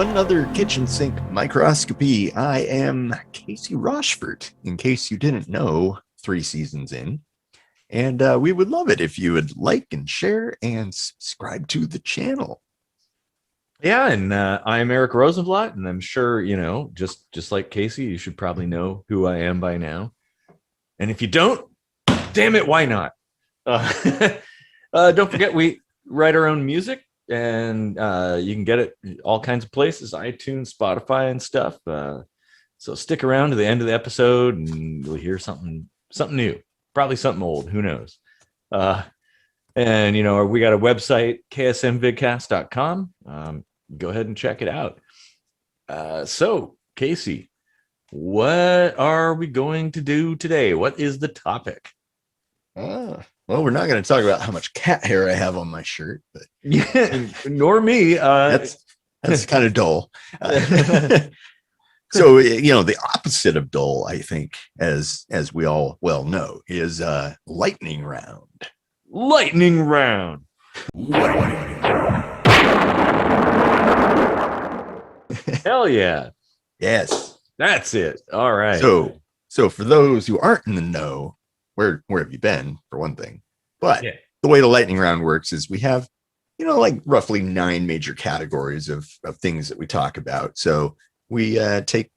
another kitchen sink microscopy. I am Casey Rochford, in case you didn't know, 3 seasons in. And we would love it if you would like and share and subscribe to the channel. Yeah, and I'm Eric Rosenblatt, and I'm sure, just like Casey, you should probably know who I am by now. And if you don't, damn it, why not? Don't forget, we write our own music, and you can get it all kinds of places, iTunes, Spotify, and stuff. So stick around to the end of the episode, and you'll hear something new, probably something old. Who knows? And we got a website, ksmvidcast.com. Go ahead and check it out. So, Casey, what are we going to do today? What is the topic? Well, we're not going to talk about how much cat hair I have on my shirt, but yeah, nor me. That's kind of dull. So, the opposite of dull, I think, as we all well know, is lightning round. Lightning round. Hell yeah. Yes. That's it. All right. So for those who aren't in the know, where have you been, for one thing? But The way the lightning round works is we have, like roughly 9 major categories of things that we talk about. So we take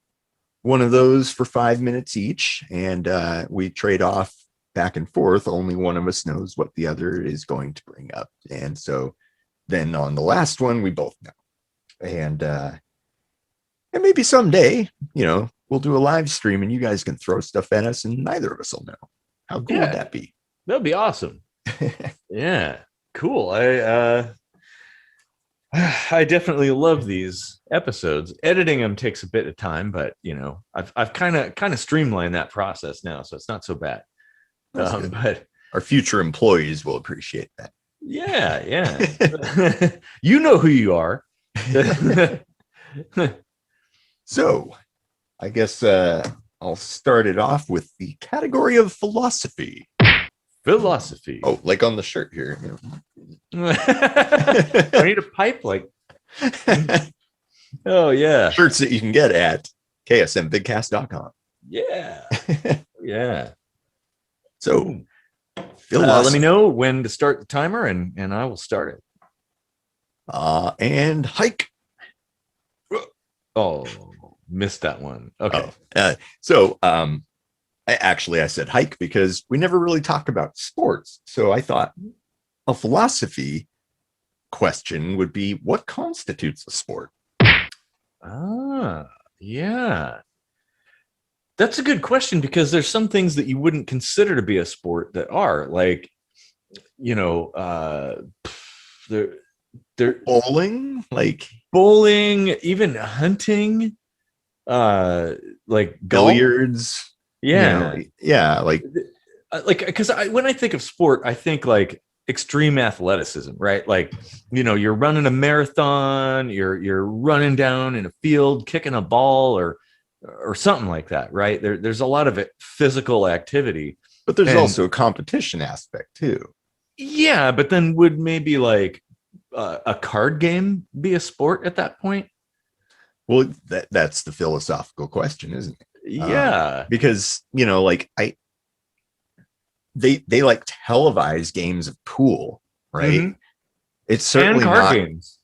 one of those for 5 minutes each, and we trade off back and forth. Only one of us knows what the other is going to bring up. And so then on the last one, we both know. And maybe someday, we'll do a live stream and you guys can throw stuff at us and neither of us will know. How cool would that be? That'd be awesome. Yeah, cool. I definitely love these episodes. Editing them takes a bit of time, but I've kind of streamlined that process now, so it's not so bad. But our future employees will appreciate that. Yeah. You know who you are. So I guess I'll start it off with the category of philosophy. Philosophy. Oh, like on the shirt here. I need a pipe like. Oh, yeah. Shirts that you can get at ksmvidcast.com. Yeah. Yeah. So let me know when to start the timer and I will start it. And hike. Oh, missed that one. Okay. I said hike because we never really talk about sports. So I thought a philosophy question would be, what constitutes a sport? Yeah. That's a good question, because there's some things that you wouldn't consider to be a sport that are, like, they're bowling, even hunting, like billiards. Yeah. Because when I think of sport, I think like extreme athleticism, right? Like, you're running a marathon, you're running down in a field, kicking a ball or something like that, right? There's a lot of physical activity, but there's also a competition aspect too. Yeah, but then would maybe like a card game be a sport at that point? Well, that's the philosophical question, isn't it? Yeah, because they like televise games of pool, right? Mm-hmm. It's certainly and card not games.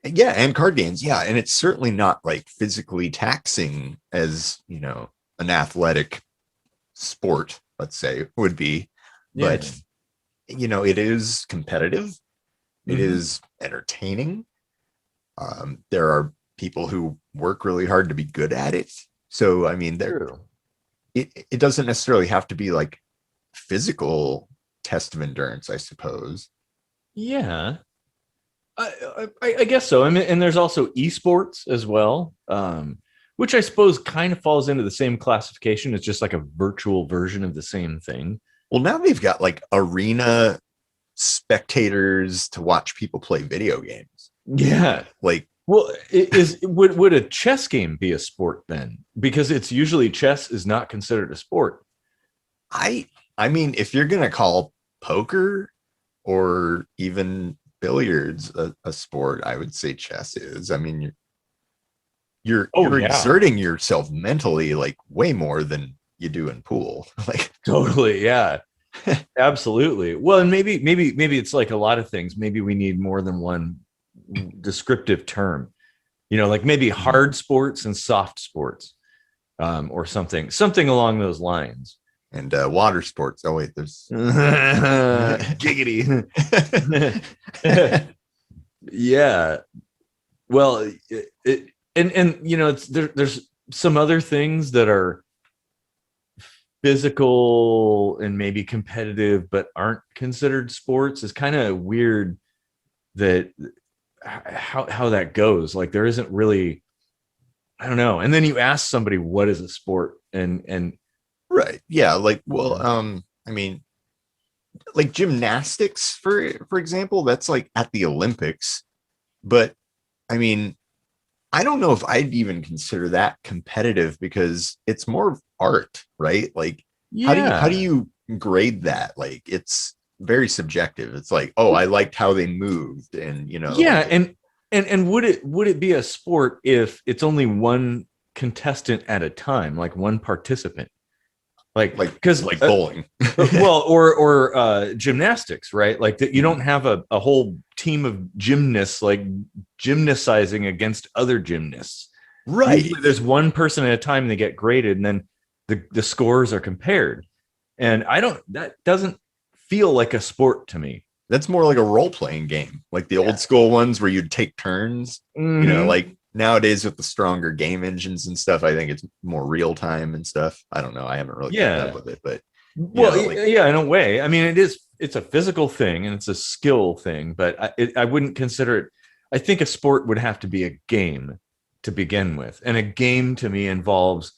Yeah, and card games, yeah, and it's certainly not like physically taxing as an athletic sport, let's say, would be. Yeah. But it is competitive. It Mm-hmm. is entertaining. There are people who work really hard to be good at it. So I mean, it doesn't necessarily have to be like physical test of endurance, I suppose. Yeah, I guess so. I mean, and there's also esports as well, which I suppose kind of falls into the same classification. It's just like a virtual version of the same thing. Well, now they've got like arena spectators to watch people play video games. Yeah, like. Well, would a chess game be a sport then? Because it's usually chess is not considered a sport. I mean, if you're gonna call poker or even billiards a sport, I would say chess is. I mean, you're exerting yourself mentally like way more than you do in pool. Like totally, yeah. Absolutely. Well, and maybe it's like a lot of things. Maybe we need more than one descriptive term. Like maybe hard sports and soft sports, or something along those lines. And water sports. Oh wait, there's giggity. Yeah. Well, there's some other things that are physical and maybe competitive but aren't considered sports. Is kind of weird that how that goes. Like there isn't really, I don't know. And then you ask somebody what is a sport, and right, yeah, like, well, I mean, like gymnastics for example, that's like at the Olympics, but I mean, I don't know if I'd even consider that competitive because it's more art, right? Like, how do you grade that? Like, it's very subjective. It's like, oh, I liked how they moved, and yeah, and would it be a sport if it's only one contestant at a time, like one participant, like because like bowling, well, or gymnastics, right? Like that you don't have a whole team of gymnasts like gymnasizing against other gymnasts, right? Usually there's one person at a time, and they get graded, and then the scores are compared. And that doesn't feel like a sport to me. That's more like a role-playing game, like the old school ones where you'd take turns. Like nowadays with the stronger game engines and stuff, I think it's more real time and stuff. I don't know, I haven't really kept up with it, but in a way, I mean, it's a physical thing and it's a skill thing, but I wouldn't consider it. I think a sport would have to be a game to begin with, and a game to me involves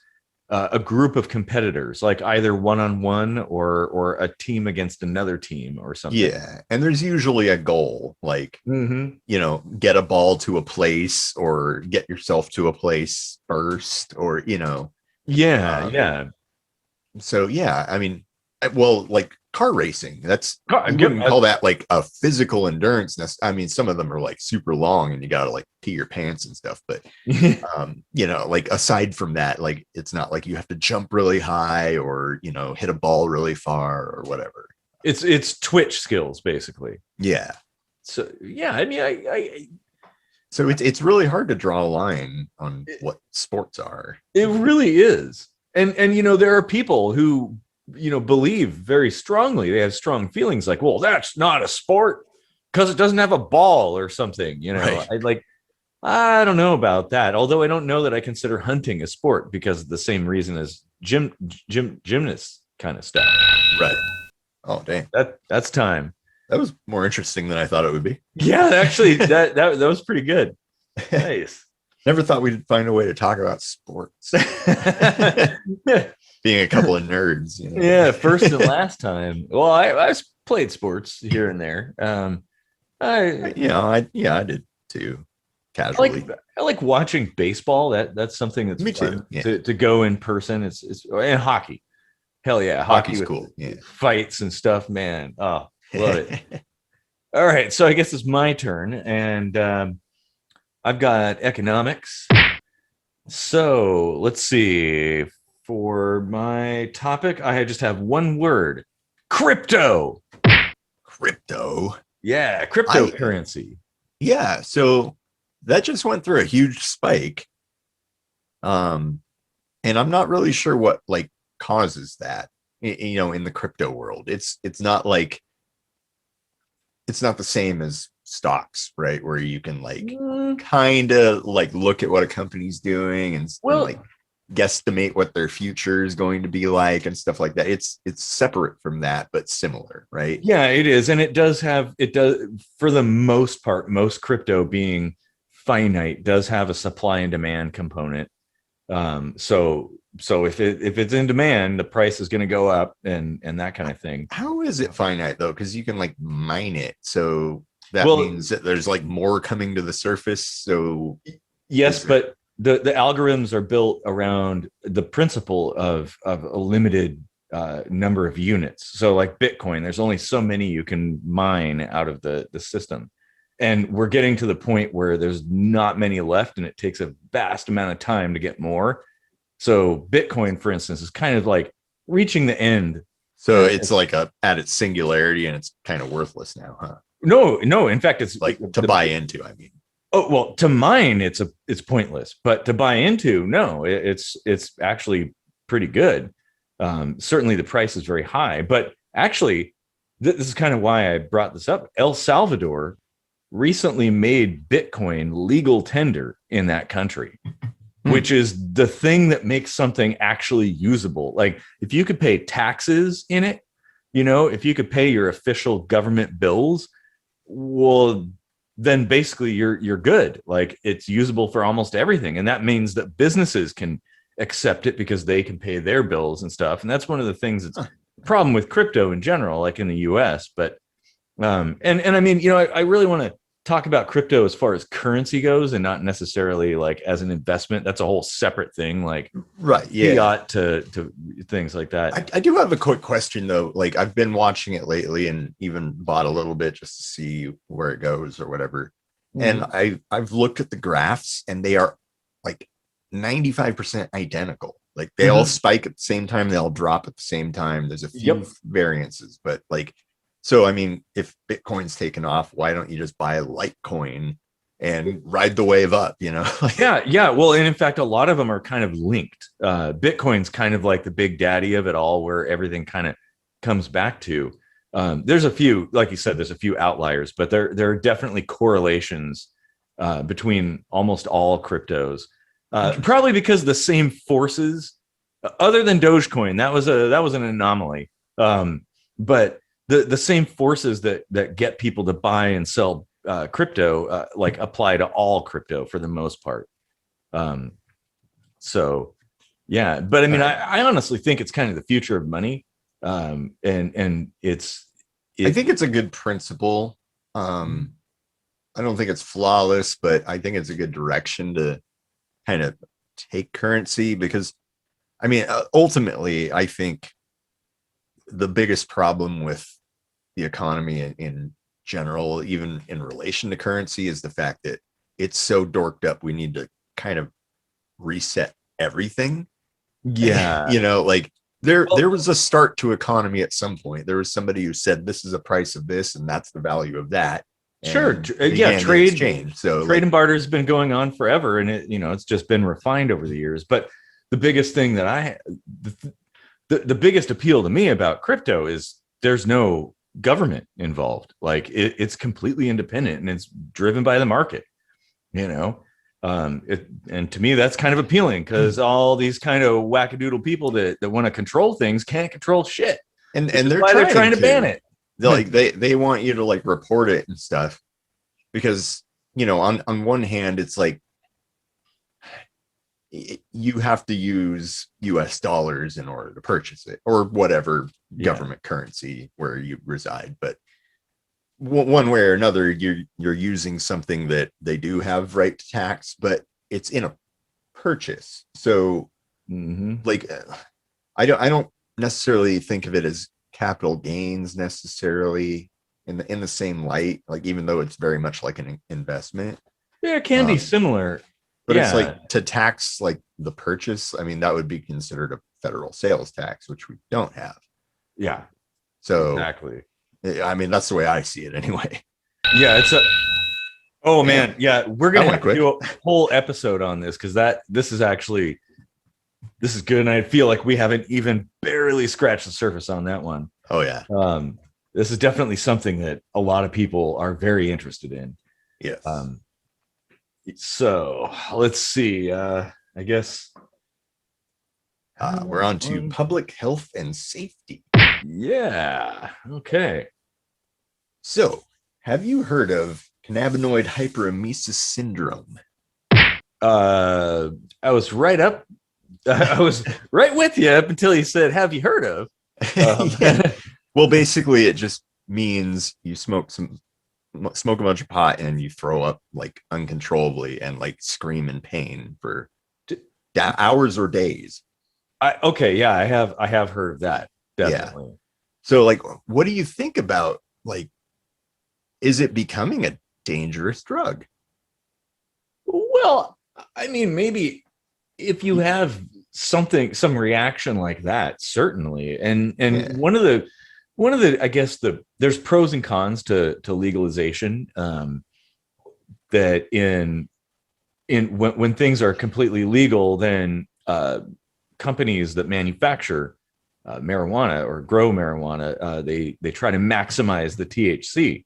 a group of competitors, like either one-on-one or a team against another team or something. Yeah, and there's usually a goal, like get a ball to a place, or get yourself to a place first, or so yeah, I mean, well, like car racing, that's, you wouldn't call that like a physical endurance. I mean, some of them are like super long and you gotta like pee your pants and stuff, but like aside from that, like it's not like you have to jump really high or hit a ball really far or whatever. It's twitch skills basically. Yeah. So yeah, I mean, so it's really hard to draw a line on what sports are. It really is. And there are people who believe very strongly, they have strong feelings like, well, that's not a sport because it doesn't have a ball or something. Right. I don't know about that, although I don't know that I consider hunting a sport because of the same reason as gymnast kind of stuff. Right. Oh dang, that's time. That was more interesting than I thought it would be. Yeah, actually that was pretty good. Nice. Never thought we'd find a way to talk about sports. Being a couple of nerds. Yeah, first and last time. Well, I played sports here and there. I did too, casually. I like watching baseball. That's something that's me fun too. To go in person. It's and hockey. Hell yeah, hockey's cool. Yeah, fights and stuff, man. Oh, love it. All right, so I guess it's my turn, and I've got economics. So let's see. For my topic, I just have one word: crypto. Crypto. Yeah, cryptocurrency. Yeah, so that just went through a huge spike. And I'm not really sure what like causes that. In the crypto world, it's not like, it's not the same as stocks, right? Where you can like kind of like look at what a company's doing and like guesstimate what their future is going to be like and stuff like that. It's separate from that, but similar, right? Yeah, it is. And it does for the most part, most crypto being finite does have a supply and demand component. So if it's in demand, the price is going to go up and that kind of thing. How is it finite though? Because you can like mine it. So that means that there's like more coming to the surface. So yes, but the algorithms are built around the principle of a limited number of units. So like Bitcoin, there's only so many you can mine out of the system. and we're getting to the point where there's not many left, and it takes a vast amount of time to get more. So Bitcoin, for instance, is kind of like reaching the end. So it's like at its singularity, and it's kind of worthless now, huh? No. In fact, it's like to buy into. I mean, oh well, to mine, it's pointless. But to buy into, no, it's actually pretty good. Certainly, the price is very high. But actually, this is kind of why I brought this up. El Salvador recently made Bitcoin legal tender in that country, which is the thing that makes something actually usable. Like if you could pay taxes in it, if you could pay your official government bills, well, then basically you're good. Like it's usable for almost everything. And that means that businesses can accept it because they can pay their bills and stuff. And that's one of the things that's a problem with crypto in general, like in the US. But and I mean, I really want to talk about crypto as far as currency goes and not necessarily like as an investment. That's a whole separate thing, like right. Yeah. Fiat to things like that. I do have a quick question though. Like I've been watching it lately and even bought a little bit just to see where it goes or whatever. Mm-hmm. And I've looked at the graphs and they are like 95% identical. Like they all spike at the same time. They all drop at the same time. There's a few variances, but like, so, I mean, if Bitcoin's taken off, why don't you just buy a Litecoin and ride the wave up, Yeah. Well, and in fact, a lot of them are kind of linked. Bitcoin's kind of like the big daddy of it all, where everything kind of comes back to. There's a few, like you said, there's a few outliers, but there are definitely correlations between almost all cryptos. Probably because the same forces, other than Dogecoin, that was an anomaly. But the same forces that get people to buy and sell crypto like apply to all crypto for the most part. So yeah, but I mean, I honestly think it's kind of the future of money. And I think it's a good principle. I don't think it's flawless, but I think it's a good direction to kind of take currency, because I mean, ultimately, I think the biggest problem with the economy in general, even in relation to currency, is the fact that it's so dorked up. We need to kind of reset everything. Yeah. Like there was a start to economy at some point. There was somebody who said, this is the price of this, and that's the value of that. Sure. Yeah. Trade change. So trade and barter has been going on forever, and it's just been refined over the years. But the biggest thing that the biggest appeal to me about crypto is there's no government involved. Like it's completely independent and it's driven by the market, and to me that's kind of appealing, because all these kind of wackadoodle people that want to control things can't control shit, and they're trying to ban it. They want you to like report it and stuff, because on one hand it's like you have to use US dollars in order to purchase it, or whatever government currency where you reside. But one way or another, you're using something that they do have right to tax, but it's in a purchase. So like, I don't necessarily think of it as capital gains necessarily in the same light, like even though it's very much like an investment. Yeah, it can be similar. But it's like to tax like the purchase. I mean, that would be considered a federal sales tax, which we don't have. Yeah. So exactly. I mean, that's the way I see it anyway. Yeah, oh man, yeah, we're gonna have to do a whole episode on this, because this is good, and I feel like we haven't even barely scratched the surface on that one. Oh yeah. This is definitely something that a lot of people are very interested in. Yes. So let's see. I guess we're on to public health and safety. Yeah. Okay. So, have you heard of cannabinoid hyperemesis syndrome? I was right with you up until you said, "Have you heard of?" Well, basically, it just means you smoke a bunch of pot and you throw up like uncontrollably and like scream in pain for hours or days. I have heard of that. Definitely. Yeah. So like, what do you think about, like, is it becoming a dangerous drug. Well, I mean, maybe if you have some reaction like that, certainly. And one of the I guess there's pros and cons to legalization. That when things are completely legal, then companies that manufacture marijuana or grow marijuana, they try to maximize the THC,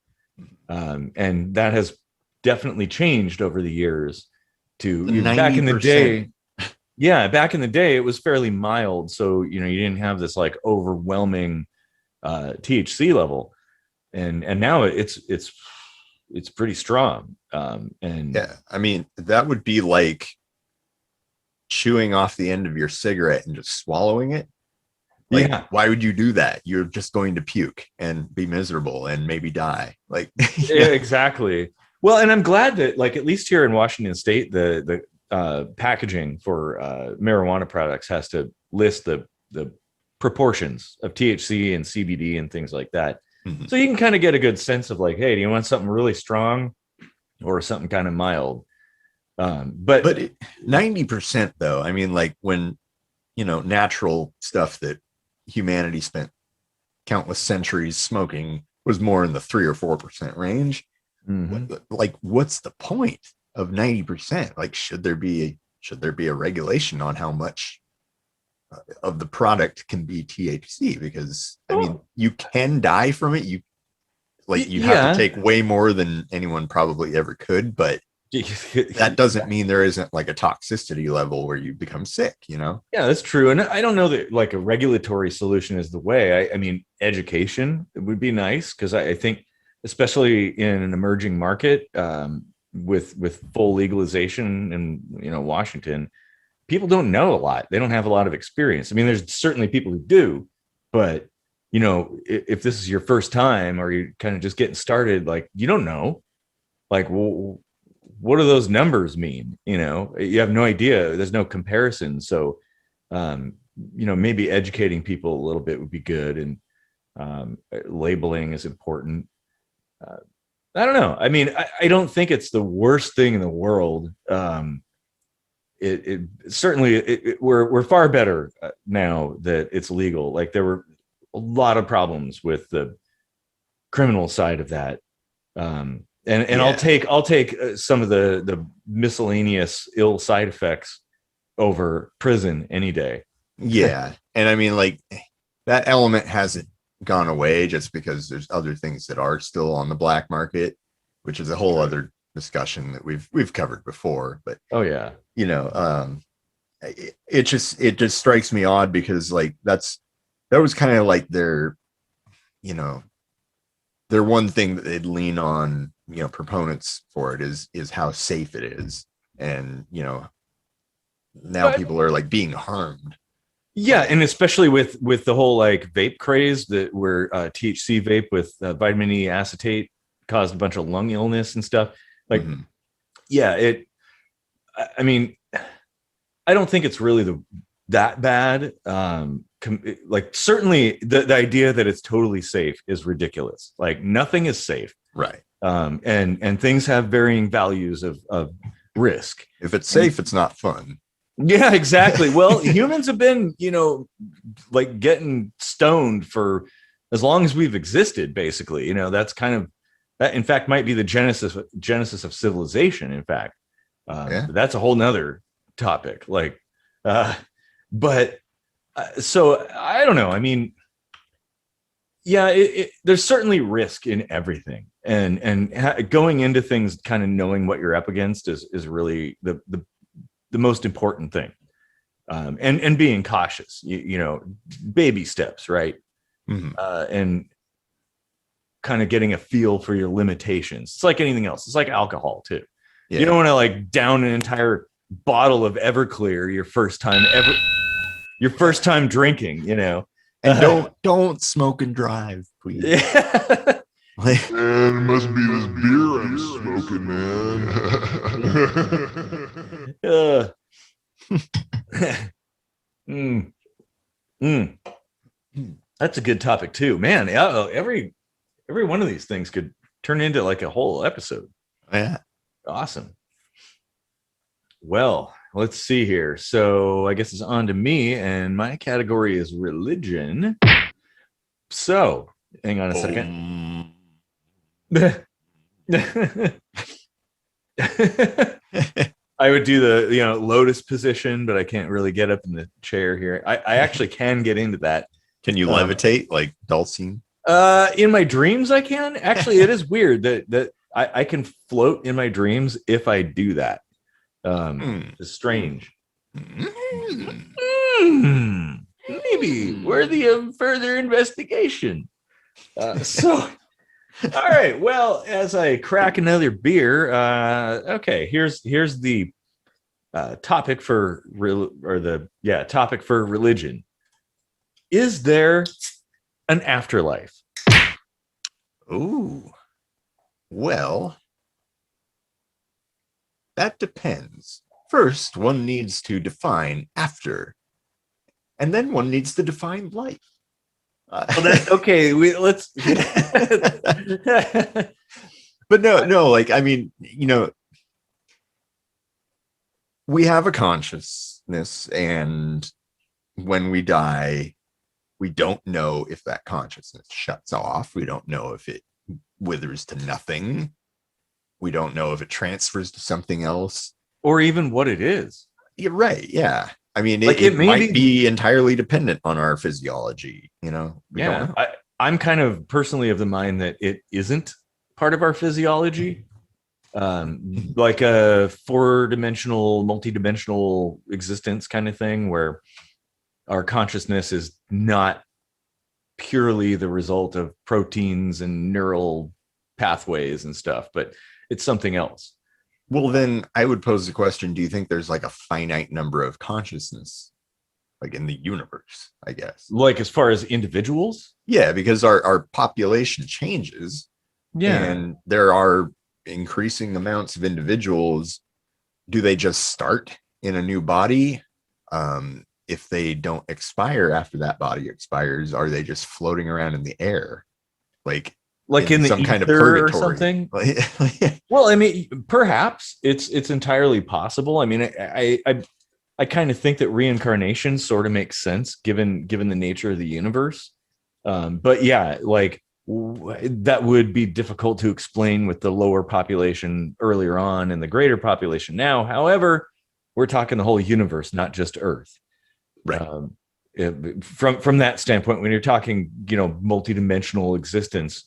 and that has definitely changed over the years. Back in the day, yeah, back in the day, it was fairly mild, so you didn't have this like overwhelming THC level, and now it's pretty strong. And yeah, I mean, that would be like chewing off the end of your cigarette and just swallowing it. Like, yeah. Why would you do that? You're just going to puke and be miserable and maybe die. Like, yeah, exactly. Well, and I'm glad that, like, at least here in Washington State, the packaging for marijuana products has to list the proportions of THC and CBD and things like that. Mm-hmm. So you can kind of get a good sense of like, hey, do you want something really strong or something kind of mild? But 90% though, I mean, like when, natural stuff that humanity spent countless centuries smoking was more in the 3 or 4% range. Mm-hmm. Like, what's the point of 90%? Like, should there be a regulation on how much of the product can be THC? Because I mean, you can die from it. You have to take way more than anyone probably ever could, but that doesn't mean there isn't like a toxicity level where you become sick, Yeah, that's true. And I don't know that like a regulatory solution is the way. I mean, education would be nice, because I think, especially in an emerging market, with full legalization in Washington, people don't know a lot. They don't have a lot of experience. I mean, there's certainly people who do, but if this is your first time or you're kind of just getting started, like, you don't know, like, well, what do those numbers mean? You have no idea. There's no comparison. So, maybe educating people a little bit would be good. And labeling is important. I don't know. I mean, I don't think it's the worst thing in the world. It certainly, we're far better now that it's legal. Like, there were a lot of problems with the criminal side of that. And yeah. I'll take some of the miscellaneous ill side effects over prison any day. Yeah. And I mean, like, that element hasn't gone away just because there's other things that are still on the black market, which is a whole other discussion that we've covered before. But oh yeah, it just strikes me odd because like that was kind of like their one thing that they'd lean on, proponents for it is how safe it is. And now people are like being harmed. Yeah, and especially with the whole like vape craze, that where THC vape with vitamin E acetate caused a bunch of lung illness and stuff. Like, mm-hmm. Yeah, I mean, I don't think it's really that bad. Like, certainly the idea that it's totally safe is ridiculous. Like, nothing is safe, right? And things have varying values of risk. If it's safe, it's not fun. Yeah, exactly. Well, humans have been, like getting stoned for as long as we've existed, basically. That's kind of, that in fact might be the genesis of civilization, in fact. That's a whole nother topic. Like, but so I don't know. I mean, yeah, there's certainly risk in everything, and going into things kind of knowing what you're up against is really the most important thing, and being cautious, baby steps, right? Mm-hmm. And kind of getting a feel for your limitations. It's like anything else. It's like alcohol too. Yeah. You don't want to like down an entire bottle of Everclear your first time drinking, and don't smoke and drive, please. Yeah. Man, it must be this beer I'm smoking, man. That's a good topic too, man. Every one of these things could turn into like a whole episode. Yeah. Awesome. Well, let's see here. So I guess it's on to me, and my category is religion. So hang on a second. I would do the lotus position, but I can't really get up in the chair here. I actually can get into that. Can you levitate like Dulcine? In my dreams, I can. Actually, it is weird that I can float in my dreams if I do that. It's strange. Maybe worthy of further investigation. So, all right. Well, as I crack another beer, okay. Here's the topic for topic for religion. Is there an afterlife? Ooh. Well, that depends. First, one needs to define after, and then one needs to define life. Well, that's okay. Let's. But no. Like, I mean, we have a consciousness, and when we die, we don't know if that consciousness shuts off. We don't know if it withers to nothing. We don't know if it transfers to something else, or even what it is. You're right. Yeah. I mean, it might be entirely dependent on our physiology. We don't know. I'm kind of personally of the mind that it isn't part of our physiology. Like a 4-dimensional, multi-dimensional existence kind of thing, where our consciousness is not purely the result of proteins and neural pathways and stuff, but it's something else. Well, then I would pose the question, do you think there's like a finite number of consciousness, like in the universe, I guess? Like as far as individuals? Yeah, because our population changes. Yeah. And there are increasing amounts of individuals. Do they just start in a new body? If they don't expire after that body expires, are they just floating around in the air? Like in some kind of purgatory or something? Well, I mean, perhaps it's entirely possible. I mean, I kind of think that reincarnation sort of makes sense given the nature of the universe. But yeah, like that would be difficult to explain with the lower population earlier on and the greater population now. However, we're talking the whole universe, not just Earth. Right. From that standpoint, when you're talking, multidimensional existence,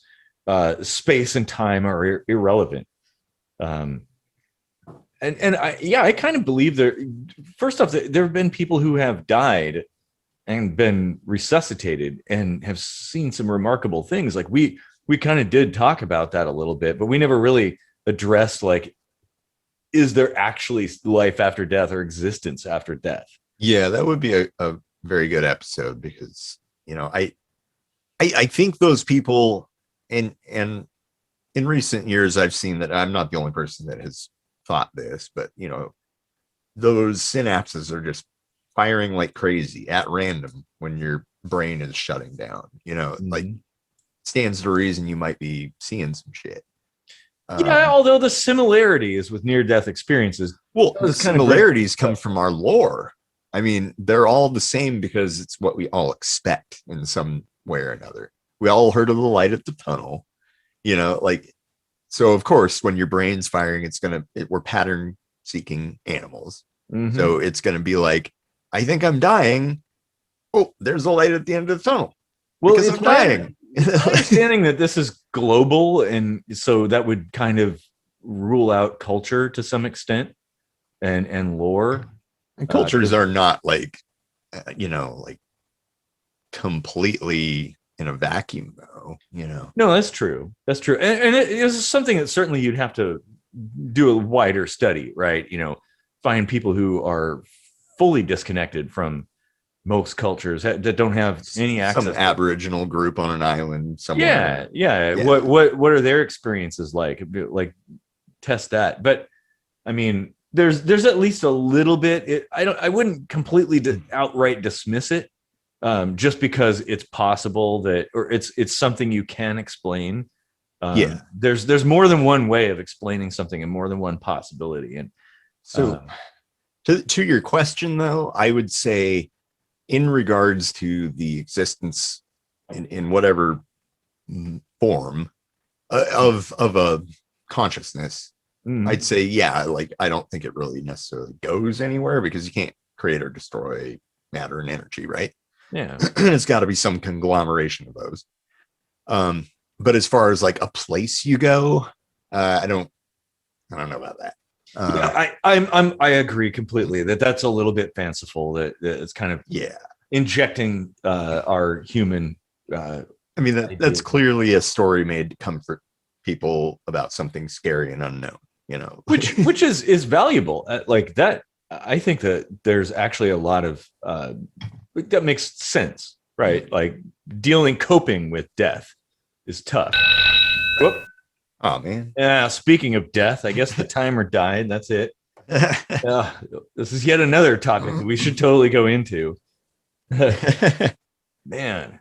space and time are irrelevant. And I kind of believe there. First off, there have been people who have died and been resuscitated and have seen some remarkable things. Like we kind of did talk about that a little bit, but we never really addressed, like, is there actually life after death or existence after death? Yeah, that would be a very good episode, because I think those people, and in recent years I've seen that. I'm not the only person that has thought this, but those synapses are just firing like crazy at random when your brain is shutting down. Like, stands to reason you might be seeing some shit. Although the similarities with near-death experiences, the similarities come from our lore. I mean, they're all the same because it's what we all expect in some way or another. We all heard of the light at the tunnel, so of course, when your brain's firing, we're pattern seeking animals. Mm-hmm. So it's going to be like, I think I'm dying. Oh, there's a light at the end of the tunnel. Well, because I'm dying. Understanding that this is global, and so that would kind of rule out culture to some extent and lore. And cultures are not like, like completely in a vacuum, though. No, that's true. That's true. And it is something that certainly you'd have to do a wider study, right? Find people who are fully disconnected from most cultures that don't have any access. Some Aboriginal group on an island somewhere. Yeah. What are their experiences like? Like, test that. But I mean, there's at least a little bit. I wouldn't completely outright dismiss it, just because it's possible that, or it's something you can explain. There's more than one way of explaining something and more than one possibility. And so to your question, though, I would say in regards to the existence in whatever form of a consciousness, I'd say, yeah, like I don't think it really necessarily goes anywhere because you can't create or destroy matter and energy, right? Yeah. It's got to be some conglomeration of those. But as far as like a place you go, I don't know about that. Yeah, I agree completely that's a little bit fanciful. That it's kind of injecting our human. I mean that's clearly a story made to comfort people about something scary and unknown. You know, which is valuable. Like that, I think that there's actually a lot of that makes sense, right? Like coping with death is tough. Whoop. Oh man. Yeah. Speaking of death, I guess the timer died. That's it. This is yet another topic that we should totally go into. Man.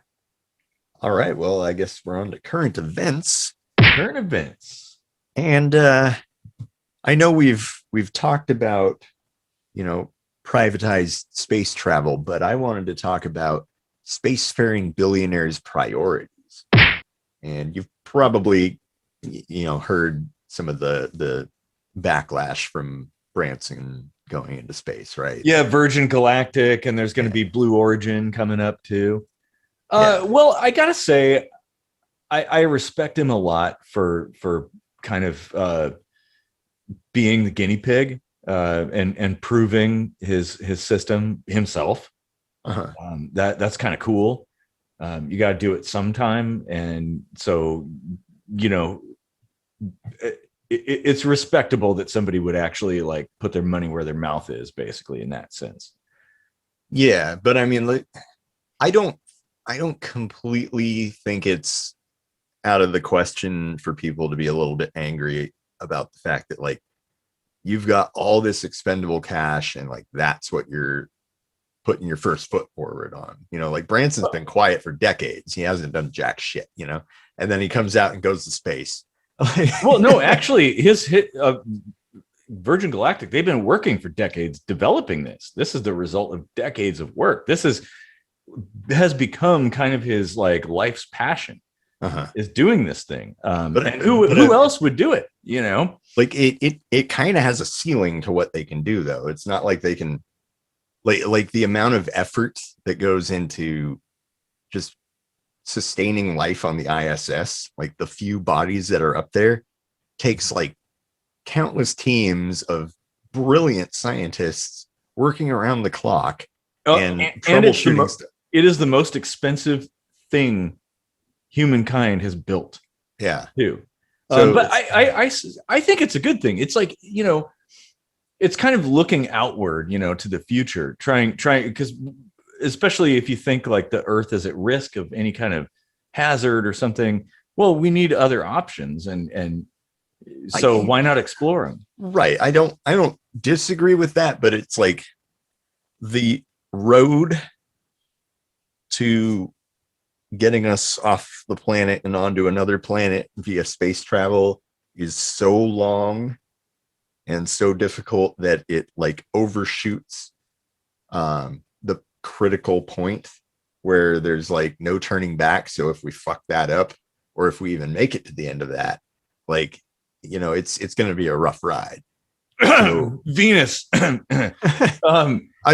All right. Well, I guess we're on to current events. Current events. And I know we've talked about, privatized space travel, but I wanted to talk about spacefaring billionaires' priorities. And you've probably heard some of the backlash from Branson going into space, right? Yeah, Virgin Galactic, and there's going to be Blue Origin coming up too. Well, I gotta say, I respect him a lot for kind of being the guinea pig and proving his system himself. That's kind of cool. You got to do it sometime, and so it's respectable that somebody would actually like put their money where their mouth is, basically, in that sense. Yeah, but I mean, like, I don't completely think it's out of the question for people to be a little bit angry about the fact that like you've got all this expendable cash and like that's what you're putting your first foot forward on. Like Branson's been quiet for decades. He hasn't done jack shit, and then he comes out and goes to space. Well, no, actually, his hit Virgin Galactic, they've been working for decades developing this. This is the result of decades of work. This has become kind of his like life's passion. Is doing this thing. And who else would do it? Like it kind of has a ceiling to what they can do, though. It's not like they can like the amount of effort that goes into just sustaining life on the ISS, like the few bodies that are up there, takes like countless teams of brilliant scientists working around the clock and troubleshooting stuff. It is the most expensive thing humankind has built. Yeah. Too. So, but I think it's a good thing. It's like, it's kind of looking outward, to the future, trying, because especially if you think like the Earth is at risk of any kind of hazard or something, well, we need other options. And so why not explore them? Right. I don't disagree with that, but it's like the road to getting us off the planet and onto another planet via space travel is so long and so difficult that it like overshoots the critical point where there's like no turning back. So if we fuck that up, or if we even make it to the end of that, like, it's going to be a rough ride. So, Venus. I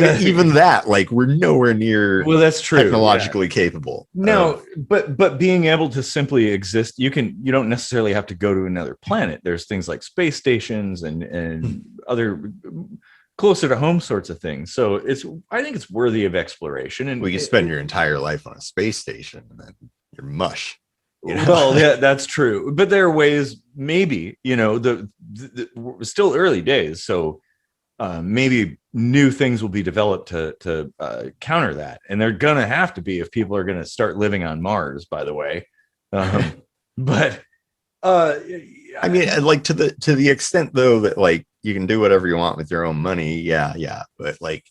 mean, even that, like, we're nowhere near. Well, that's true. Technologically capable. No, but being able to simply exist, you don't necessarily have to go to another planet. There's things like space stations and other closer to home sorts of things. So I think it's worthy of exploration. And we can spend your entire life on a space station and then you're mush. Well, yeah, that's true. But there are ways, maybe, the still early days. So maybe new things will be developed to counter that. And they're going to have to be if people are going to start living on Mars, by the way. But I mean, like to the extent, though, that like you can do whatever you want with your own money. Yeah. But like,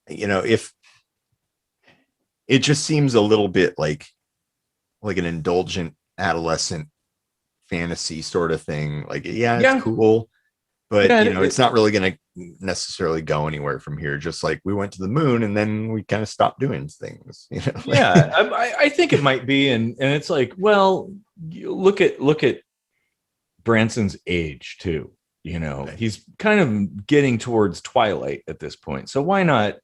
if it just seems a little bit like an indulgent adolescent fantasy sort of thing. Like, yeah, Yeah. it's cool, but Yeah, it's not really going to necessarily go anywhere from here. Just like we went to the moon and then we kind of stopped doing things. Yeah, I think it might be, and it's like, well, look at Branson's age too. Okay. He's kind of getting towards twilight at this point, so why not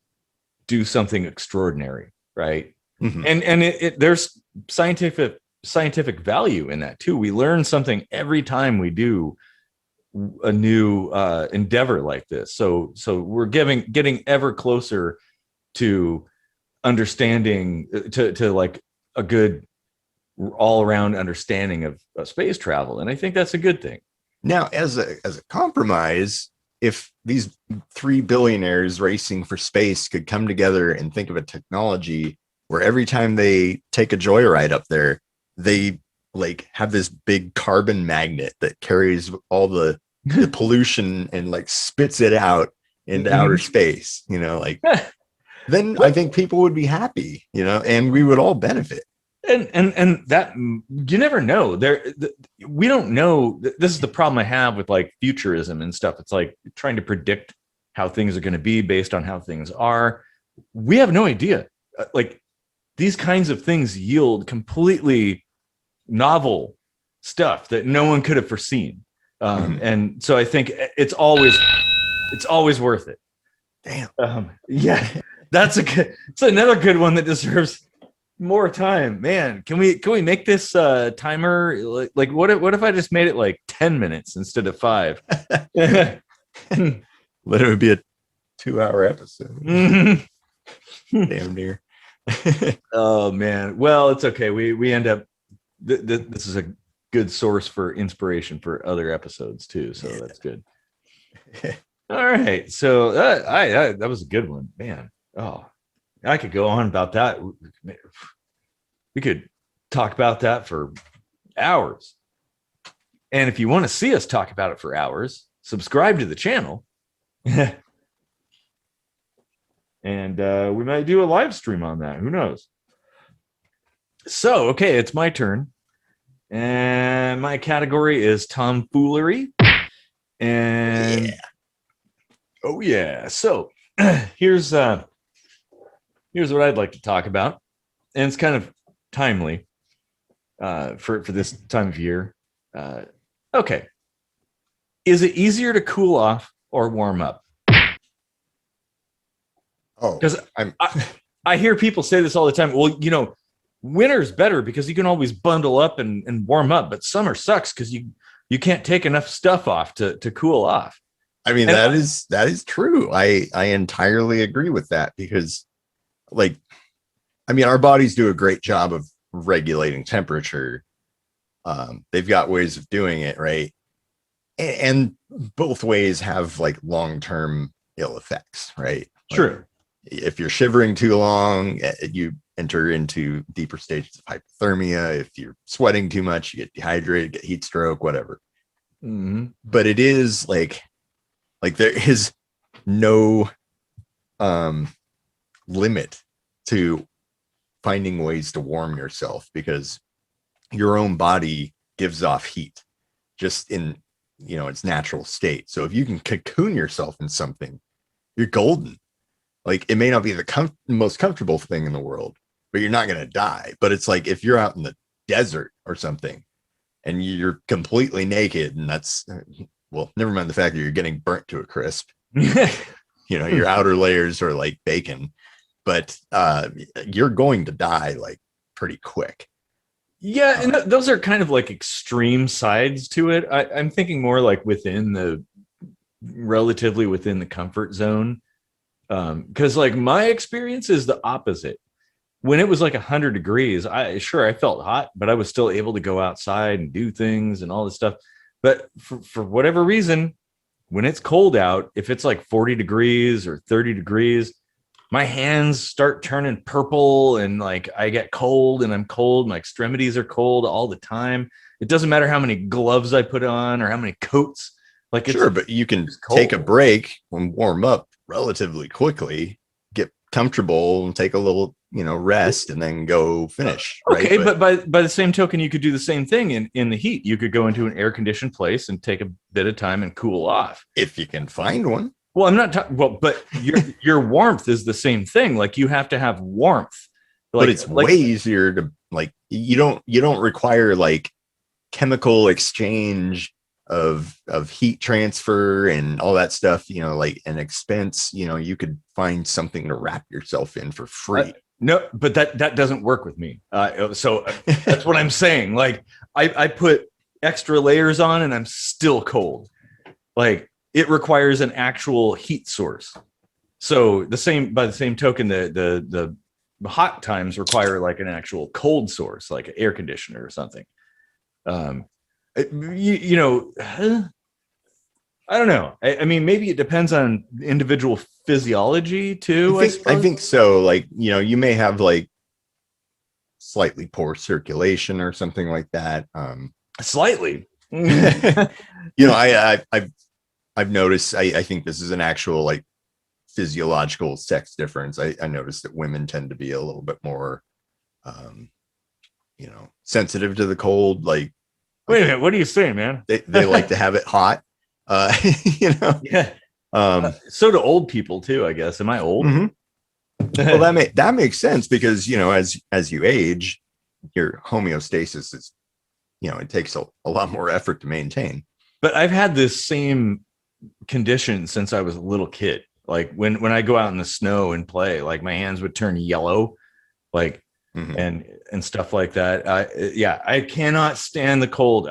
do something extraordinary, right? Mm-hmm. And there's scientific value in that too. We learn something every time we do a new endeavor like this. So we're getting ever closer to understanding, to like a good all around understanding of space travel, and I think that's a good thing. Now, as a compromise, if these 3 billionaires racing for space could come together and think of a technology where every time they take a joyride up there, they like have this big carbon magnet that carries all the pollution and like spits it out into outer space, then I think people would be happy, and we would all benefit. And that, you never know. We don't know. This is the problem I have with like futurism and stuff. It's like trying to predict how things are going to be based on how things are. We have no idea. Like these kinds of things yield completely novel stuff that no one could have foreseen. And so I think it's always worth it. Damn. Yeah, it's another good one that deserves more time, man. Can we make this timer like what if I just made it like 10 minutes instead of 5? Let it be a 2-hour episode. Damn near. Oh man, well, it's okay. We end up this is a good source for inspiration for other episodes too, so that's good. All right, so that was a good one, man. Oh, I could go on about that. We could talk about that for hours. And if you want to see us talk about it for hours, subscribe to the channel. And we might do a live stream on that. Who knows? So, okay, it's my turn. And my category is tomfoolery. And oh yeah. So here's what I'd like to talk about. And it's kind of timely for this time of year. Okay. Is it easier to cool off or warm up? Oh, because I hear people say this all the time. Well, winter's better because you can always bundle up and warm up, but summer sucks because you can't take enough stuff off to cool off. I mean, that is true. I entirely agree with that because, like, I mean, our bodies do a great job of regulating temperature. They've got ways of doing it, right? And both ways have like long-term ill effects, right? True. Like, if you're shivering too long, you enter into deeper stages of hypothermia. If you're sweating too much, you get dehydrated, get heat stroke, whatever. Mm-hmm. But it is like there is no limit to finding ways to warm yourself because your own body gives off heat just in its natural state. So if you can cocoon yourself in something, you're golden. Like, it may not be the most comfortable thing in the world, but you're not going to die. But it's like if you're out in the desert or something and you're completely naked, and that's, well, never mind the fact that you're getting burnt to a crisp. Your outer layers are like bacon, but you're going to die like pretty quick. Yeah, and those are kind of like extreme sides to it. I'm thinking more like relatively within the comfort zone. Because like my experience is the opposite. When it was like 100 degrees, I felt hot, but I was still able to go outside and do things and all this stuff. But for whatever reason, when it's cold out, if it's like 40 degrees or 30 degrees, my hands start turning purple and like I get cold and I'm cold. My extremities are cold all the time. It doesn't matter how many gloves I put on or how many coats. Like, sure, but you can take a break and warm up relatively quickly, get comfortable and take a little rest and then go finish. Okay, right? but by the same token, you could do the same thing in the heat. You could go into an air conditioned place and take a bit of time and cool off if you can find one. Well, I'm not talking. Well, but your warmth is the same thing. Like you have to have warmth. But it's way easier to you don't require like chemical exchange of heat transfer and all that stuff, like an expense. You could find something to wrap yourself in for free. No, but that doesn't work with me. So that's what I'm saying. Like I put extra layers on and I'm still cold. Like it requires an actual heat source. So by the same token, the hot times require like an actual cold source, like an air conditioner or something. I don't know. I mean, maybe it depends on individual physiology too. I think so. Like, you may have like slightly poor circulation or something like that. Slightly. I've noticed, I think this is an actual like physiological sex difference. I noticed that women tend to be a little bit more, sensitive to the cold. Like, wait a minute, what are you saying, man? They like to have it hot. Yeah. So do old people too, I guess. Am I old? Mm-hmm. Well, that makes sense because as you age, your homeostasis is, it takes a lot more effort to maintain. But I've had this same condition since I was a little kid. Like when I go out in the snow and play, like my hands would turn yellow, like and stuff like that. I cannot stand the cold.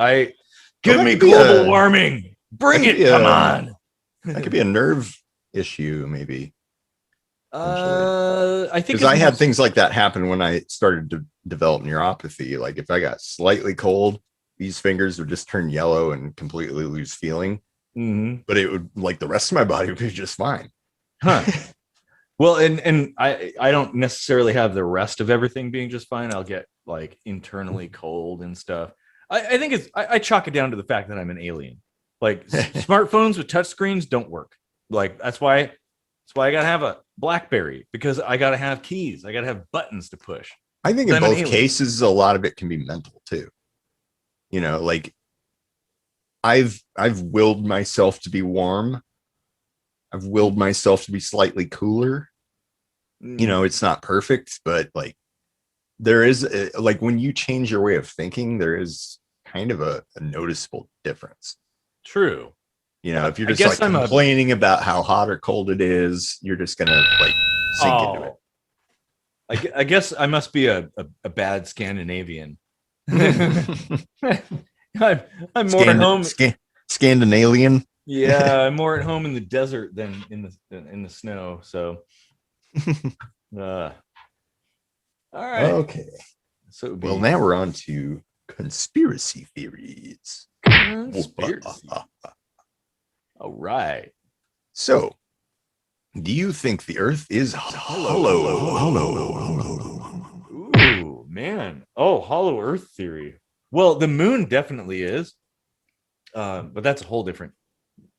Give me global warming. Bring it. Come on. That could be a nerve issue, maybe. I think because I had things like that happen when I started to develop neuropathy. Like if I got slightly cold, these fingers would just turn yellow and completely lose feeling. Mm-hmm. But it would, like, the rest of my body would be just fine. Huh. Well, and I don't necessarily have the rest of everything being just fine. I'll get like internally cold and stuff. I think I chalk it down to the fact that I'm an alien. Like smartphones with touchscreens don't work. Like that's why I gotta have a BlackBerry, because I gotta have keys. I gotta have buttons to push. I think in both cases, a lot of it can be mental too. Like I've willed myself to be warm. I've willed myself to be slightly cooler. It's not perfect, but like there is like when you change your way of thinking, there is kind of a noticeable difference. True. If you're just complaining about how hot or cold it is, you're just gonna like sink into it. I guess I must be a bad Scandinavian. I'm more at home. Scandinavian. Yeah, I'm more at home in the desert than in the snow. So, all right. Okay. So, well, now we're on to conspiracy theories. All right. So, do you think the Earth is hollow? Ooh, man. Oh, hollow Earth theory. Well, the moon definitely is, but that's a whole different.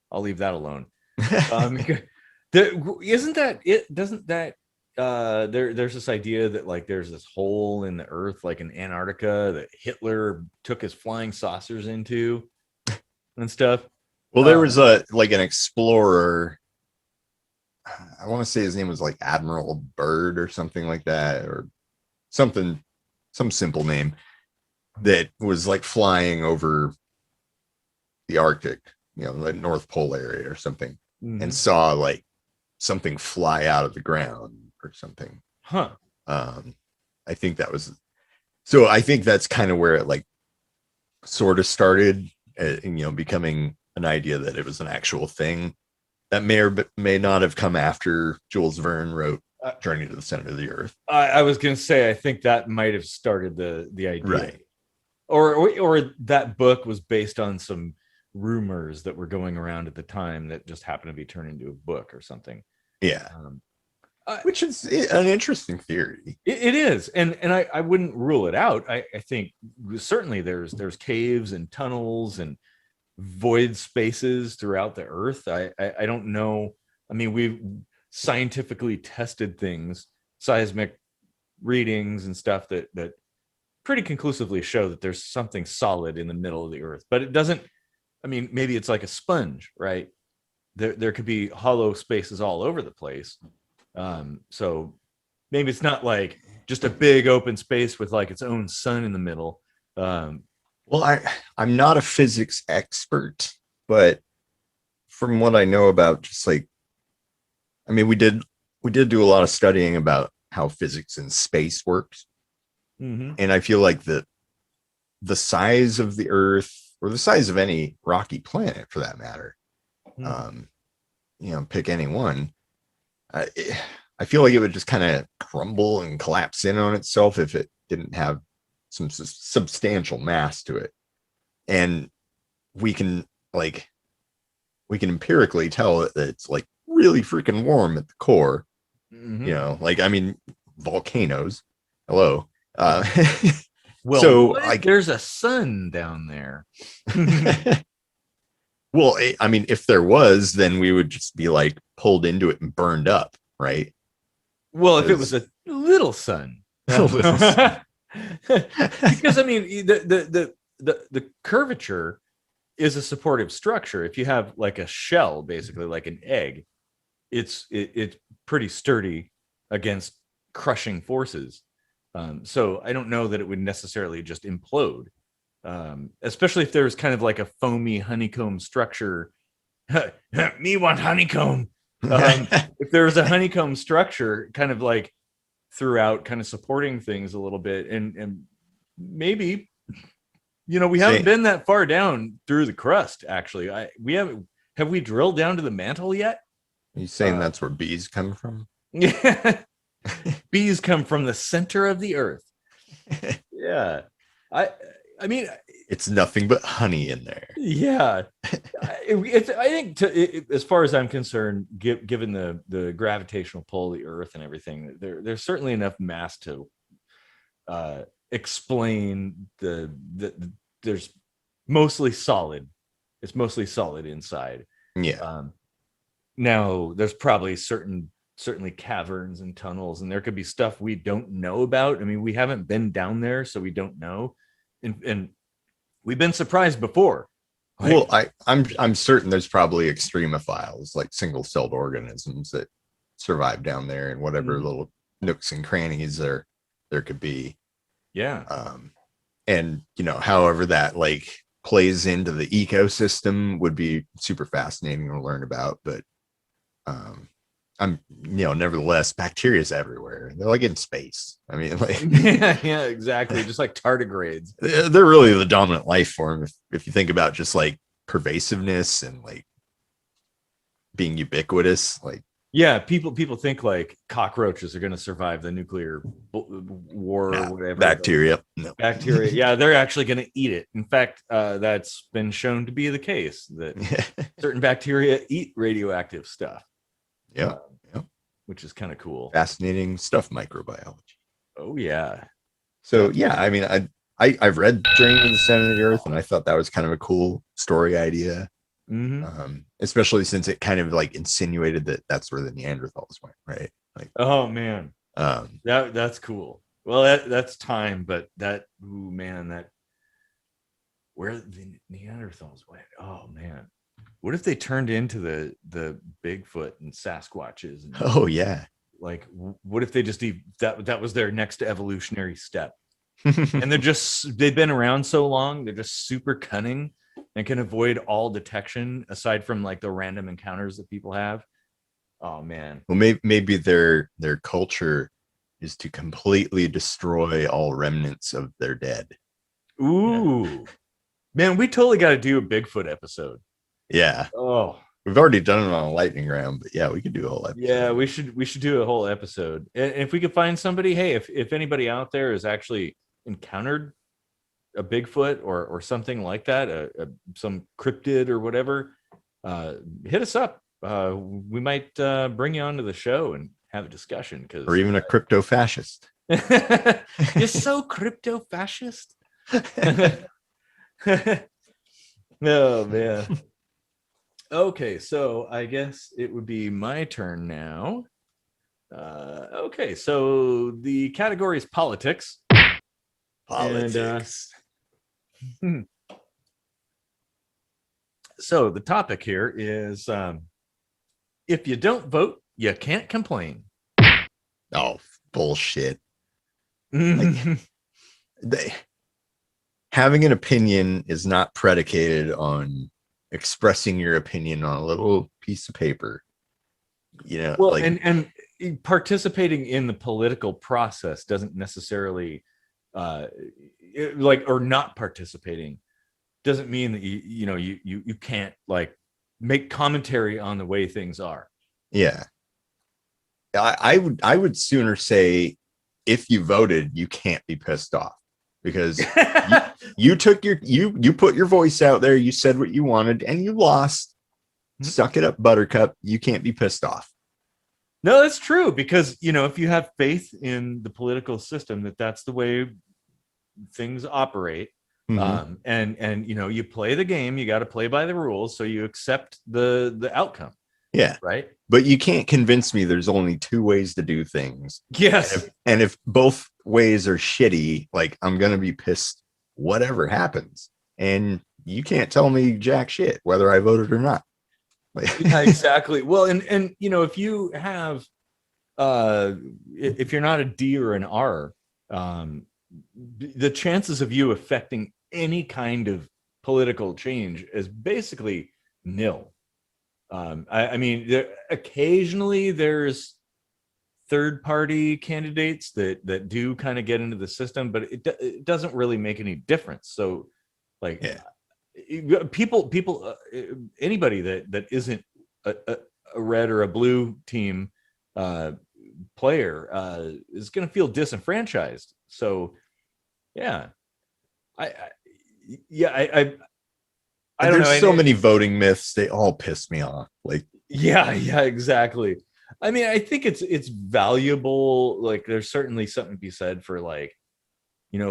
I'll leave that alone. Isn't that it? Doesn't that there's this idea that like there's this hole in the Earth, like in Antarctica, that Hitler took his flying saucers into and stuff. Well, there was an explorer. I want to say his name was like Admiral Byrd or something like that, or some simple name, that was like flying over the Arctic, the North Pole area or something, and saw like something fly out of the ground or something. Huh. I think that was, so I think that's kind of where it like sort of started, becoming an idea that it was an actual thing that may or may not have come after Jules Verne wrote Journey to the Center of the Earth. I was going to say, I think that might have started the idea. Right. Or that book was based on some rumors that were going around at the time that just happened to be turned into a book or something. Yeah. Which is an interesting theory. It is. And I wouldn't rule it out. I think certainly there's caves and tunnels and void spaces throughout the Earth. I don't know. I mean, we've scientifically tested things, seismic readings and stuff that pretty conclusively show that there's something solid in the middle of the earth, but it doesn't. I mean, maybe it's like a sponge, right? There could be hollow spaces all over the place. So maybe it's not like just a big open space with like its own sun in the middle. Well, I'm not a physics expert, but from what I know about just like, I mean, we did do a lot of studying about how physics in space works. Mm-hmm. And I feel like the size of the Earth, or the size of any rocky planet for that matter, pick any one. I feel like it would just kind of crumble and collapse in on itself if it didn't have some substantial mass to it. And we can empirically tell that it's like really freaking warm at the core. Mm-hmm. I mean, volcanoes. Hello. Well, so there's a sun down there. Well, I mean, if there was, then we would just be like pulled into it and burned up, right? Well, if it was a little sun. Because I mean, the curvature is a supportive structure. If you have like a shell, basically like an egg, it's pretty sturdy against crushing forces. So I don't know that it would necessarily just implode, especially if there's kind of like a foamy honeycomb structure. Me want honeycomb. If there's a honeycomb structure kind of like throughout, kind of supporting things a little bit, and maybe, we haven't been that far down through the crust. Actually, have we drilled down to the mantle yet? Are you saying that's where bees come from? Yeah. Bees come from the center of the earth. Yeah. I mean, it's nothing but honey in there. Yeah. I think as far as I'm concerned, given the gravitational pull of the earth and everything, there's certainly enough mass to explain there's mostly solid. It's mostly solid inside. Yeah. Now there's probably certainly caverns and tunnels, and there could be stuff we don't know about. I mean, we haven't been down there, so we don't know. And we've been surprised before. Well, I'm certain there's probably extremophiles, like single-celled organisms that survive down there, and whatever little nooks and crannies there could be. Yeah. And however that like plays into the ecosystem would be super fascinating to learn about. But nevertheless, bacteria is everywhere. They're like in space. I mean, like yeah, exactly. Just like tardigrades. They're really the dominant life form if you think about just like pervasiveness and like being ubiquitous. Like, yeah, people think like cockroaches are going to survive the nuclear war or whatever. Bacteria. No. Bacteria. Yeah, they're actually going to eat it. In fact, that's been shown to be the case that certain bacteria eat radioactive stuff. Yeah. Which is kind of cool. Fascinating stuff, microbiology. Oh yeah. So yeah, I mean, I've read Journey to the Center of the Earth, and I thought that was kind of a cool story idea. Especially since it kind of like insinuated that that's where the Neanderthals went, right? Like, oh man, that's cool. Well, that's time, but that where the Neanderthals went. Oh man. What if they turned into the Bigfoot and Sasquatches? And, oh yeah. Like, what if they just that was their next evolutionary step? And they've been around so long, they're just super cunning and can avoid all detection aside from like the random encounters that people have. Oh man. Well, maybe their culture is to completely destroy all remnants of their dead. Ooh. Yeah. Man, we totally got to do a Bigfoot episode. Yeah. Oh, we've already done it on a lightning round, but yeah, we could do a whole episode. Yeah, we should do a whole episode. And if we could find somebody, hey, if anybody out there has actually encountered a Bigfoot or something like that, some cryptid or whatever, hit us up. We might bring you onto the show and have a discussion. Or even a crypto fascist. You're so crypto fascist. Oh man. Okay, so I guess it would be my turn now. Okay, so the category is politics. Politics. So the topic here is if you don't vote, you can't complain. Oh, bullshit. Like, having an opinion is not predicated on expressing your opinion on a little piece of paper. You know, well, like, and participating in the political process doesn't necessarily or not participating doesn't mean that you can't like make commentary on the way things are. yeah. I would sooner say if you voted, you can't be pissed off because you took you put your voice out there, you said what you wanted, and you lost. Suck it up, Buttercup. You can't be pissed off. No, that's true, because if you have faith in the political system that's the way things operate, and you play the game, you got to play by the rules, so you accept the outcome. Yeah, right. But you can't convince me there's only two ways to do things. Yes. And if both ways are shitty, like, I'm gonna be pissed whatever happens, and you can't tell me jack shit whether I voted or not. Yeah, exactly. Well, and if you have if you're not a D or an R, the chances of you affecting any kind of political change is basically nil. I mean, occasionally there's third-party candidates that do kind of get into the system, but it doesn't really make any difference. So, like, people, anybody that isn't a red or a blue team player is going to feel disenfranchised. So, yeah, I don't know. There's so many voting myths. They all piss me off. Like, yeah, exactly. I mean, I think it's valuable. Like, there's certainly something to be said for, like,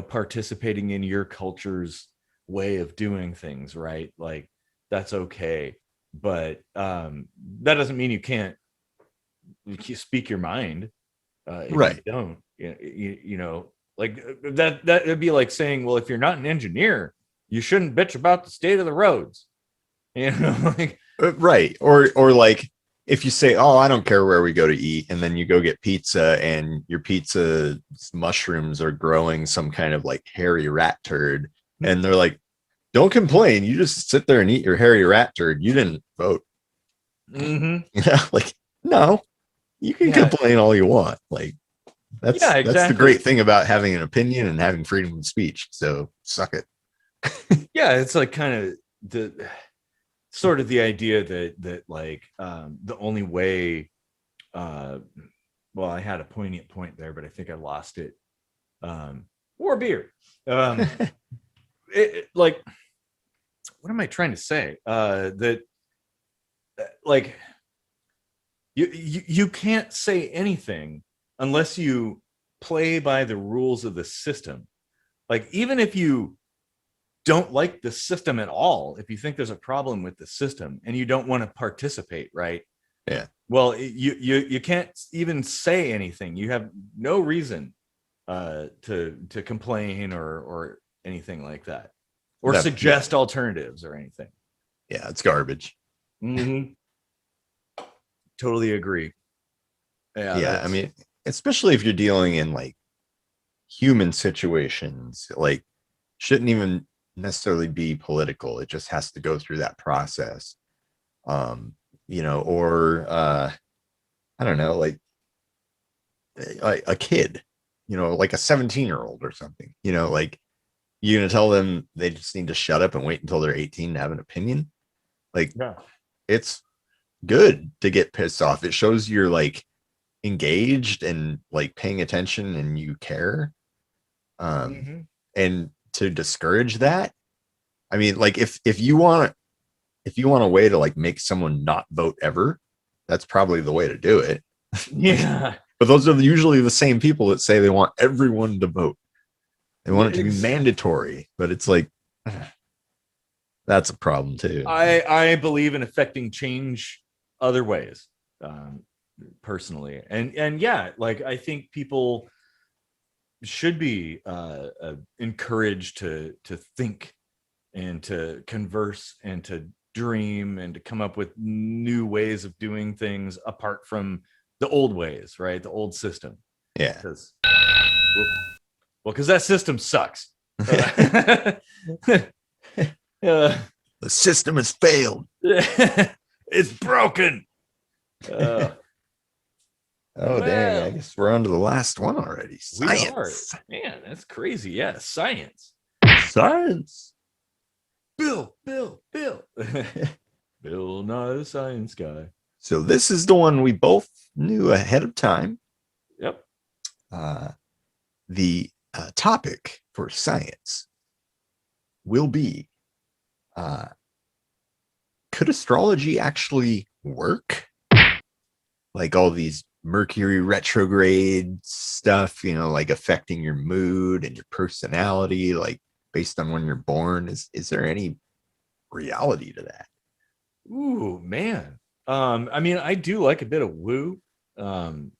participating in your culture's way of doing things, right? Like, that's okay. But that doesn't mean you can't speak your mind. right. You don't, like that'd be like saying, well, if you're not an engineer, you shouldn't bitch about the state of the roads. Like, right. Or like, if you say, oh, I don't care where we go to eat, and then you go get pizza and your pizza mushrooms are growing some kind of like hairy rat turd, and they're like, don't complain, you just sit there and eat your hairy rat turd, you didn't vote. Like, no, you can complain all you want. Like, that's exactly. That's the great thing about having an opinion and having freedom of speech. So suck it. Yeah, it's like kind of the sort of the idea that like the only way well, I had a poignant point there, but I think I lost it. Or beer. Like, what am I trying to say? That like you can't say anything unless you play by the rules of the system. Like, even if you don't like the system at all, if you think there's a problem with the system and you don't want to participate, right? Yeah. Well, you can't even say anything. You have no reason to complain or anything like that, or suggest alternatives or anything. Yeah, it's garbage. Totally agree. Yeah, I mean, especially if you're dealing in like human situations, like, shouldn't even necessarily be political. It just has to go through that process. Or I don't know, like a kid, like a 17-year-old or something, like, you're gonna tell them they just need to shut up and wait until they're 18 to have an opinion. Like, it's good to get pissed off. It shows you're like engaged and like paying attention and you care. And to discourage that, I mean, like, if you want a way to like make someone not vote ever, that's probably the way to do it. Yeah. But those are usually the same people that say they want everyone to vote. They want it to be mandatory, but it's like, that's a problem too. I believe in affecting change other ways. personally. And yeah, like I think people should be encouraged to think and to converse and to dream and to come up with new ways of doing things apart from the old ways, right? The old system. Yeah. Because that system sucks. The system has failed. It's broken. Oh, dang. I guess we're on to the last one already. Science. We are. Man, that's crazy. Yeah, science. Science. Bill. Bill, not a science guy. So this is the one we both knew ahead of time. Yep. The topic for science will be, could astrology actually work? Like all these Mercury retrograde stuff, like affecting your mood and your personality, like based on when you're born. Is there any reality to that? Ooh, man. I mean, I do like a bit of woo. And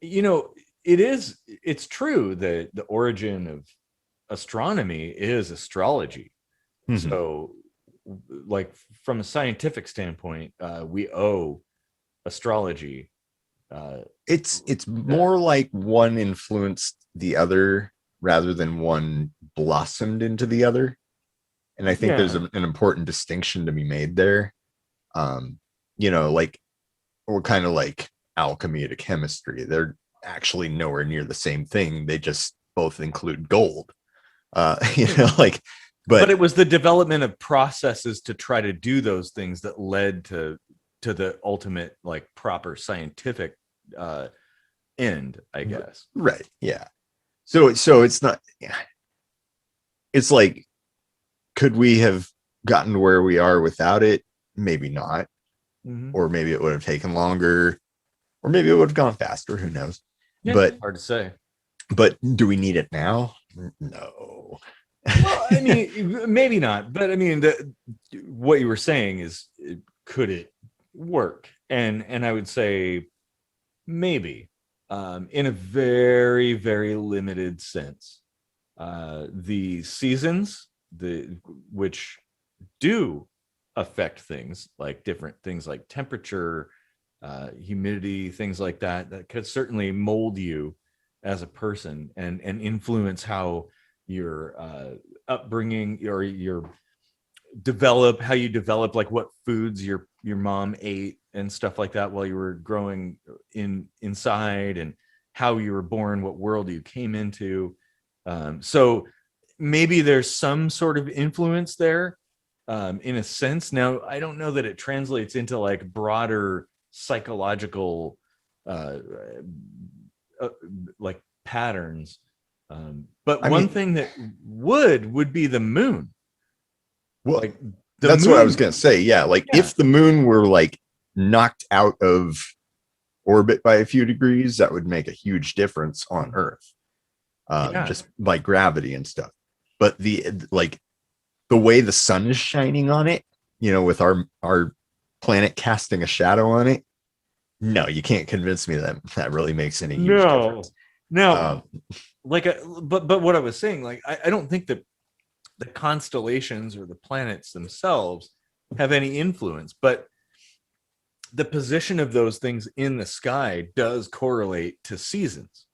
it's true that the origin of astronomy is astrology. Mm-hmm. So like from a scientific standpoint, we owe astrology. It's more like one influenced the other rather than one blossomed into the other. And I think there's an important distinction to be made there. Like we're kind of like alchemy to chemistry. They're actually nowhere near the same thing. They just both include gold. But it was the development of processes to try to do those things that led to the ultimate, like, proper scientific end, I guess. Right. Yeah. So it's not. Yeah. It's like, could we have gotten to where we are without it? Maybe not. Mm-hmm. Or maybe it would have taken longer, or maybe it would have gone faster. Who knows? Yeah, but hard to say. But do we need it now? No. Well, I mean, maybe not. But I mean, what you were saying is, could it work? And I would say maybe, in a very, very limited sense. The seasons, which do affect things like different things like temperature, humidity, things like that could certainly mold you as a person and influence how your upbringing or how you develop, like what foods your mom ate and stuff like that while you were growing inside, and how you were born, what world you came into. So maybe there's some sort of influence there, in a sense. Now, I don't know that it translates into like broader psychological like patterns. But one thing that would be the moon. Well, like that's what I was going to say. Yeah. Like if the moon were like knocked out of orbit by a few degrees, that would make a huge difference on Earth. Just by gravity and stuff. But the way the sun is shining on it, with our planet casting a shadow on it, no, you can't convince me that really makes any huge difference. No. But what I was saying, like, I don't think that the constellations or the planets themselves have any influence, but the position of those things in the sky does correlate to seasons,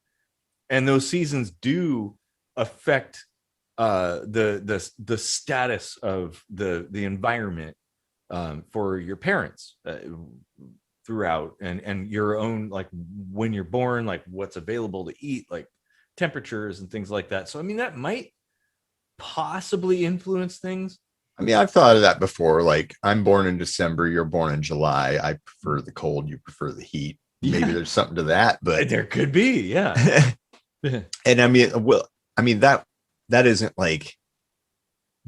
and those seasons do affect the status of the environment for your parents throughout, and your own, like when you're born, like what's available to eat, like temperatures and things like that. So I mean, that might possibly influence things. I mean, I've thought of that before. Like, I'm born in December, you're born in July. I prefer the cold, you prefer the heat. Maybe there's something to that, but there could be, yeah. And I mean, that isn't like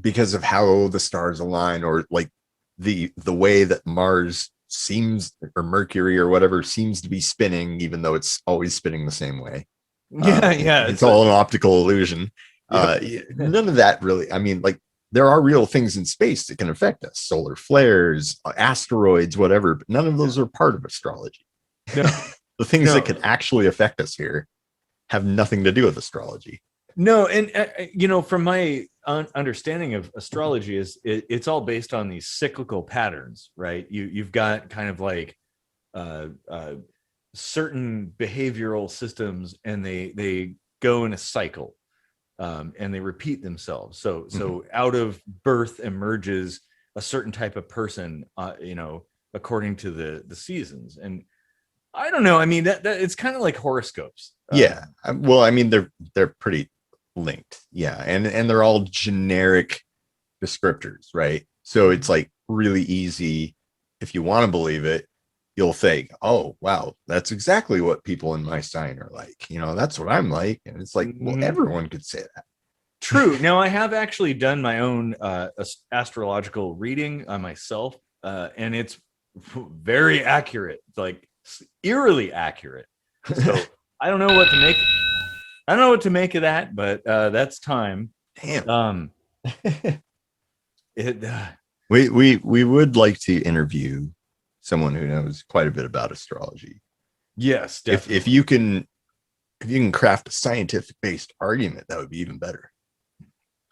because of how the stars align, or like the way that Mars seems, or Mercury or whatever, seems to be spinning, even though it's always spinning the same way. It's all an optical illusion. None of that really. I mean, like, there are real things in space that can affect us, solar flares, asteroids, whatever, but none of those are part of astrology. No. The things No. that could actually affect us here have nothing to do with astrology. No, and from my understanding of astrology is it's all based on these cyclical patterns, right? You've got kind of like certain behavioral systems, and they go in a cycle, and they repeat themselves. So out of birth emerges a certain type of person, according to the seasons. And I don't know. I mean, that it's kind of like horoscopes. Yeah. Well, I mean, they're pretty linked. Yeah. And they're all generic descriptors, right? So it's like really easy. If you want to believe it, you'll think, oh, wow, that's exactly what people in my sign are like. That's what I'm like. And it's like, well, everyone could say that. True. Now, I have actually done my own astrological reading on myself, and it's very accurate, like eerily accurate. So I don't know what to make. I don't know what to make of that, but that's time. Damn. We we would like to interview someone who knows quite a bit about astrology. Yes, definitely. If you can craft a scientific based argument, that would be even better.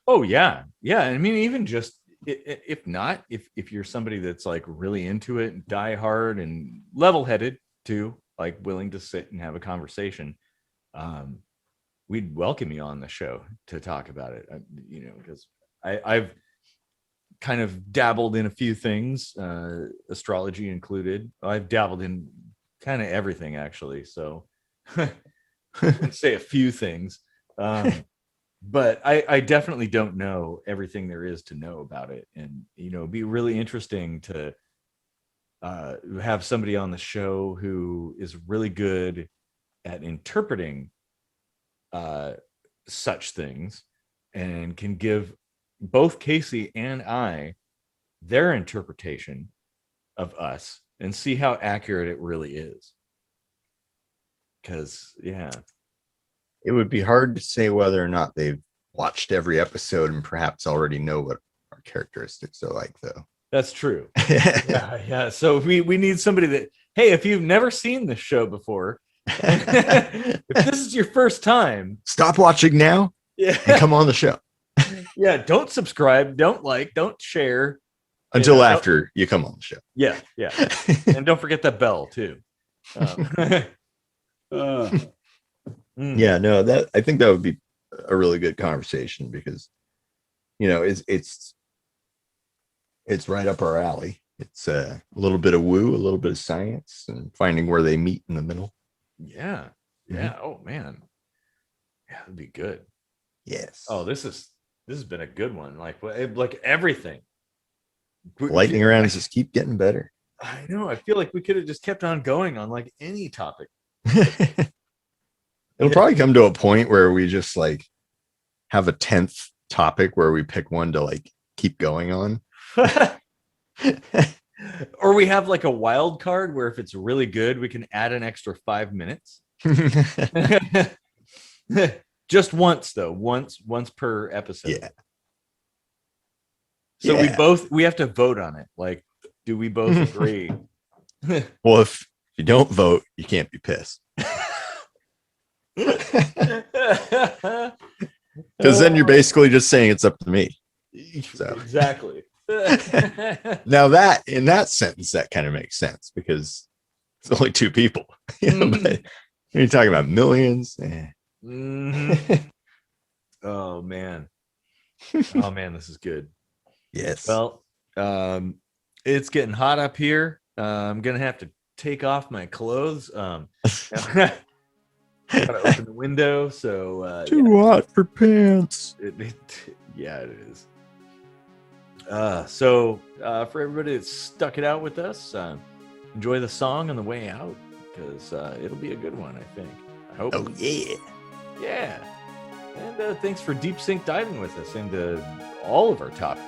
Oh yeah. I mean, even just if not, if you're somebody that's like really into it and die hard and level headed too, like willing to sit and have a conversation, we'd welcome you on the show to talk about it. Because I've kind of dabbled in a few things, astrology included. I've dabbled in kind of everything, actually. So I wouldn't say a few things. But I definitely don't know everything there is to know about it. And, it'd be really interesting to have somebody on the show who is really good at interpreting such things and can give both Casey and I their interpretation of us and see how accurate it really is. Because, yeah. It would be hard to say whether or not they've watched every episode and perhaps already know what our characteristics are like, though. That's true. Yeah. So we need somebody that, hey, if you've never seen this show before, if this is your first time, stop watching now and come on the show. Yeah, don't subscribe, don't like, don't share. Until after you come on the show. Yeah. And don't forget that bell, too. Yeah, no, I think that would be a really good conversation because, it's right up our alley. It's a little bit of woo, a little bit of science, and finding where they meet in the middle. Yeah. Oh man, yeah, that'd be good. Yes. Oh, this has been a good one. Like everything. Lightning rounds just keep getting better. I know. I feel like we could have just kept on going on like any topic. It'll probably come to a point where we just like have a 10th topic where we pick one to like keep going on. Or we have like a wild card where if it's really good, we can add an extra 5 minutes. Just once though, once per episode. Yeah. So we have to vote on it. Like, do we both agree? Well, if you don't vote, you can't be pissed. Because then you're basically just saying it's up to me. So. Exactly. Now that in that sentence, that kind of makes sense because it's only two people. But you're talking about millions. Oh man. This is good. Yes. Well, it's getting hot up here. I'm gonna have to take off my clothes. Gotta open the window. So too hot for pants. Yeah, it is. So for everybody that stuck it out with us, enjoy the song on the way out because it'll be a good one. I think. I hope. Oh yeah. Yeah. And thanks for deep sink diving with us into all of our topics.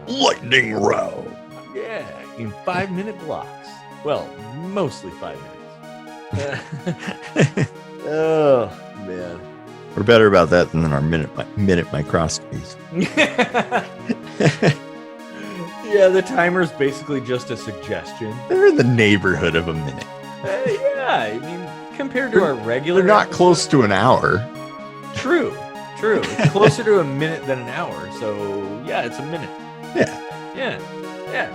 Lightning round. Yeah, in 5-minute blocks. Well, mostly 5 minutes. Oh man. We're better about that than our minute microscopies. Yeah, the timer's basically just a suggestion. They're in the neighborhood of a minute. Yeah, I mean, compared to our regular, they're not close to an hour. True. It's closer to a minute than an hour. So yeah, it's a minute. Yeah.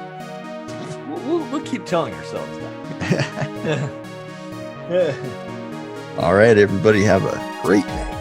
We'll keep telling ourselves that. All right, everybody, have a great night.